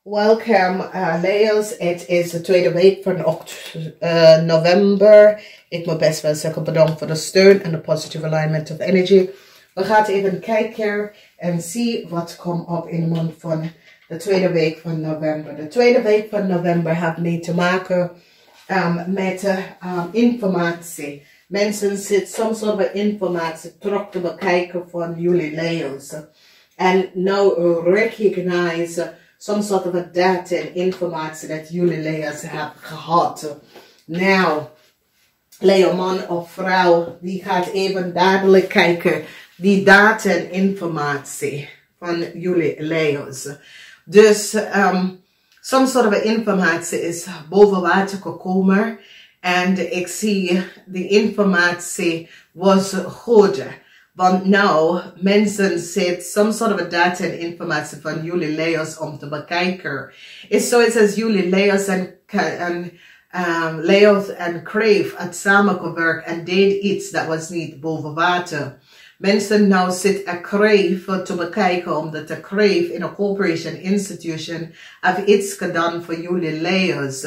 Welcome, Leo's. Het is de tweede week van november. Ik moet best wel zeggen bedankt voor de steun en de positive alignment of energy. We gaan even kijken en zien wat komt op in de maand van de tweede week van november. De tweede week van november heeft mee te maken met informatie. Mensen zitten soms over informatie terug te bekijken van jullie Leo's. En nou recognize some sort of a data and informatie dat jullie Leo's hebben gehad. Nou, Leo man of vrouw, die gaat even dadelijk kijken die data en informatie van jullie Leo's. Dus some sort of informatie is boven water gekomen en ik zie die informatie was goed. Want nou, mensen zitten some sort of a data en informatie van jullie Leo's om te bekijken. Is zoiets als jullie Leo's en Crave had samengewerkt en deed iets dat was niet boven water. Mensen nou zitten een Crave te bekijken omdat de Crave in een corporation institution heeft iets gedaan voor jullie Leo's.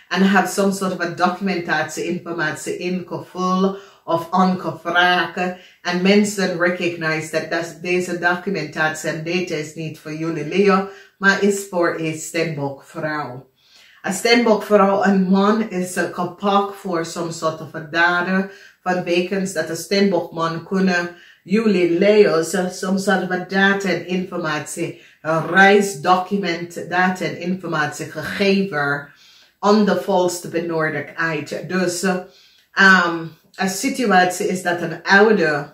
En have some sort of a documentatie informatie ingevuld of aangevraagd. En mensen recognize dat deze documentatie en data is niet voor jullie Leo, maar is voor een stembokvrouw. Een stembokvrouw, een man, is gepakt voor some sort of a data van wekens dat een stembokman kunnen jullie Leo's some sort of a data en informatie, een reisdocument, data en informatie gegeven aan de volste benodigdheid. Dus een situatie is dat een oude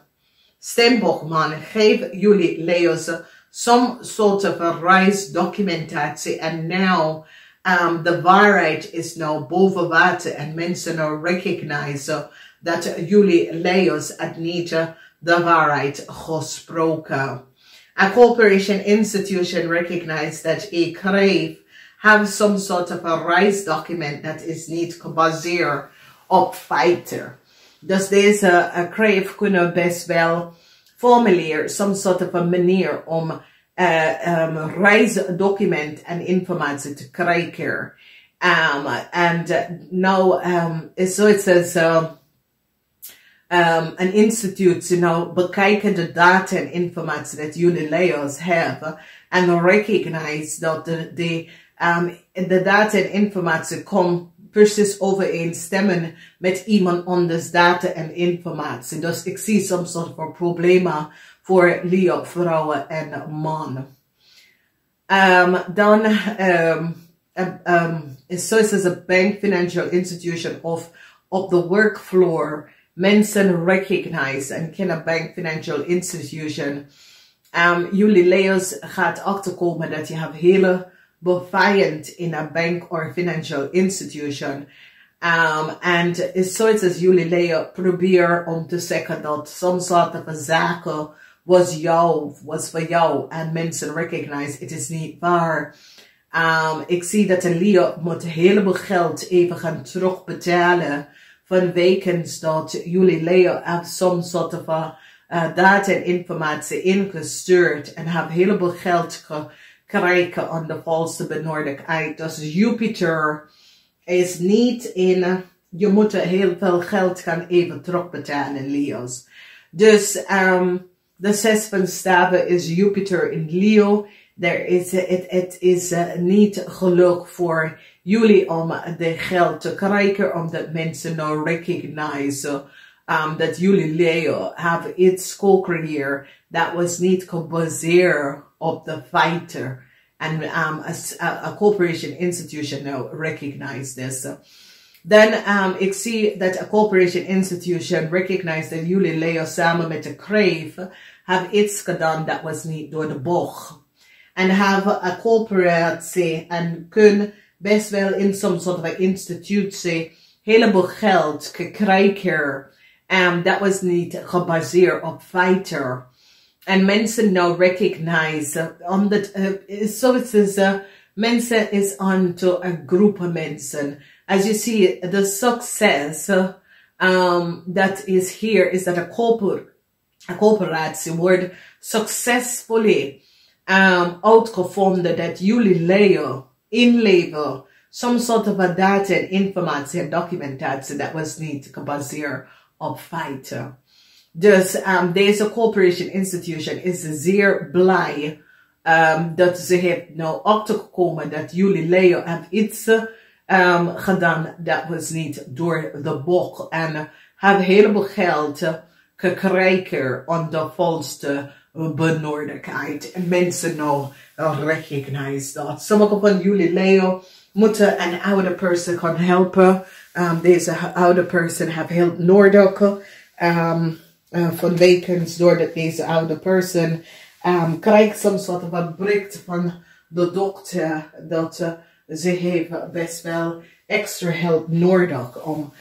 stembokman geeft jullie Leo's some sort of a reisdocumentatie en nou de waarheid is nou boven water en mensen nou recognize dat jullie Leo's het niet de waarheid gesproken. A corporation institution recognize that a Crave have some sort of a reisdocument that is niet gebaseerd op feiten. Dus deze Crave kunnen best wel formuleren, some sort of a manier om reisdocument en informatie te krijgen. En nou is zoiets als een instituut, nou bekijken de data en informatie dat jullie Leo's hebben en recognize dat de data en informatie komt precies overeenstemmen met iemand anders data en informatie. Dus ik zie soms soort van problemen voor Leo, vrouwen en mannen. Dan is zoals een bank, financial institution of op de workfloor mensen recognize en kennen bank, financial institution. Jullie Leo's gaat achterkomen dat je hebt hele beveiligd in een bank of financial institution. En is zoiets als jullie Leo proberen om te zeggen dat some sort of a zaken was voor jou en mensen recognize het is niet waar. Ik zie dat een Leo moet een heleboel geld even gaan terugbetalen van wekens dat jullie Leo heeft some sort of a data en informatie ingestuurd en heeft een heleboel geld gekregen aan de valse benodigdheid. Dus Jupiter is niet in, je moet heel veel geld gaan even terugbetalen, Leo's. Dus de 6 van staven is Jupiter in Leo. Het is niet geluk voor jullie om de geld te krijgen, omdat mensen nou recognize dat jullie Leo have iets co-creëerd dat was niet gebaseerd op de feiten. En a corporation institution now recognize this. Dan ik zie dat a corporation institution recognize dat jullie Leo samen met de Crave have iets gedaan dat was niet door de bocht. En have a corporatie en kun best wel in some sort of a institutie heleboel geld gekregen. Dat was niet gebaseerd op feiten. En mensen nou recognize, omdat zoiets is, mensen is onto een groep mensen. As you see, the success that is here is that a corporatie wordt successfully uitgevonden dat jullie Leo inleveren. Some sort of a data en informatie en documentatie dat was niet gebaseerd op feiten. Dus deze corporation institution is zeer blij dat ze heeft nou achtergekomen dat jullie Leo hebben iets gedaan dat was niet door de bocht. En hebben een heleboel geld gekregen onder volste benodigdheid. En mensen nou recognize dat. Sommige van jullie Leo moeten een oude persoon gaan helpen. Deze oude persoon heeft hulp nodig. Van wekens doordat deze oude persoon krijgt some sort of een bericht van de dokter dat ze heeft best wel extra hulp nodig om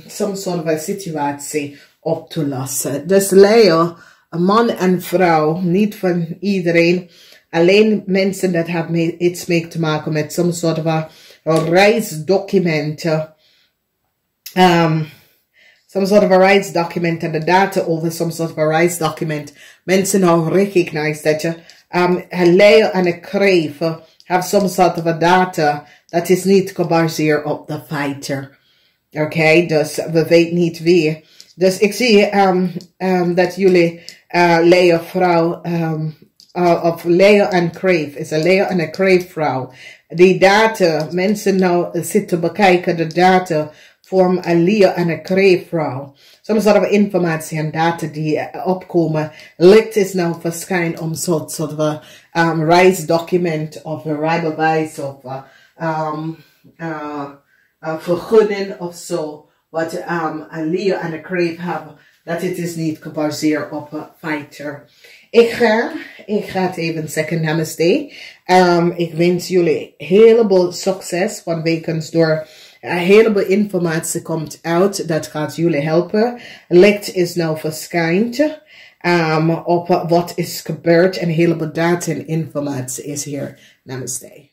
some sort of een situatie op te lossen. Dus Leo, een man en vrouw, niet van iedereen, alleen mensen dat hebben iets mee te maken met some sort of een reisdocument. Some sort of a rights document and the data over some sort of a rights document. Mensen now recognize that a Leo and a Crave have some sort of a data that is niet gebaseerd op de fighter. Okay, dus we weten niet wie. Dus ik zie dat jullie Leo vrouw of Leo en Crave is een Leo en een Crave vrouw. Die data, mensen nou zitten bekijken de data vorm een Leo en een Crave vrouw. Soms sort of informatie en data die opkomen. Licht is nou verschijnt om soort van reisdocument of een rijbewijs of vergunning of zo. Wat een Leo en een Crave hebben. Dat het is niet gebaseerd op een fighter. Ik ga het even zeggen, namaste. Ik wens jullie heleboel succes van wekens door. Een heleboel informatie komt uit, dat gaat jullie helpen. Licht is nou verschijnt op wat is gebeurd en een heleboel data en informatie is hier. Namaste.